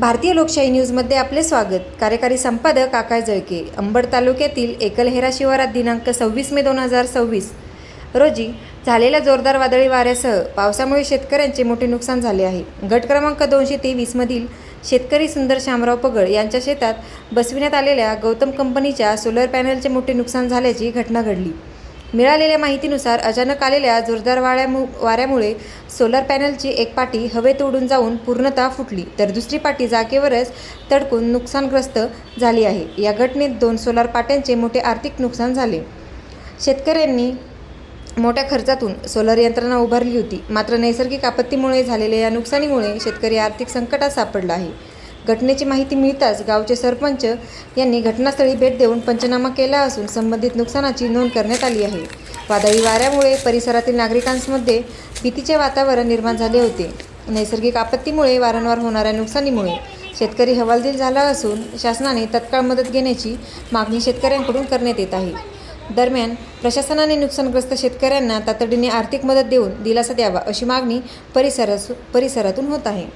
भारतीय लोकशाही न्यूजमध्ये आपले स्वागत। कार्यकारी संपादक आकाश जळके। अंबड तालुक्यातील एकलहेरा शिवारात दिनांक 26 मे 2026 रोजी झालेल्या जोरदार वादळी वाऱ्यासह पावसामुळे शेतकऱ्यांचे मोठे नुकसान झाले आहे। गट क्रमांक 223 मधील शेतकरी सुंदर शामराव पगड यांच्या शेतात बसविण्यात आलेल्या गौतम कंपनीच्या सोलर पॅनलचे मोठे नुकसान झाल्याची घटना घडली। मिळालेल्या माहितीनुसार अचानक आलेल्या जोरदार वाऱ्यामुळे सोलर पॅनलची एक पाटी हवेत उडून जाऊन पूर्णतः फुटली, तर दुसरी पाटी जागेवरच तडकून नुकसानग्रस्त झाली आहे। या घटनेत 2 सोलर पाट्यांचे मोठे आर्थिक नुकसान झाले। शेतकऱ्यांनी मोठ्या खर्चातून सोलर यंत्रणा उभारली होती, मात्र नैसर्गिक आपत्तीमुळे झालेल्या या नुकसानीमुळे शेतकरी आर्थिक संकटात सापडला आहे। घटनेची माहिती मिळताच गावचे सरपंच यांनी घटनास्थळी भेट देऊन पंचनामा केला असून संबंधित नुकसानाची नोंद करण्यात आली आहे। वादळी वाऱ्यामुळे परिसरातील नागरिकांमध्ये भीतीचे वातावरण निर्माण झाले होते। नैसर्गिक आपत्तीमुळे वारंवार होणाऱ्या नुकसानीमुळे शेतकरी हवालदिल झाला असून शासनाने तत्काळ मदत घेण्याची मागणी शेतकऱ्यांकडून करण्यात येत आहे। दरम्यान प्रशासनाने नुकसानग्रस्त शेतकऱ्यांना तातडीने आर्थिक मदत देऊन दिलासा द्यावा अशी मागणी परिसरातून होत आहे।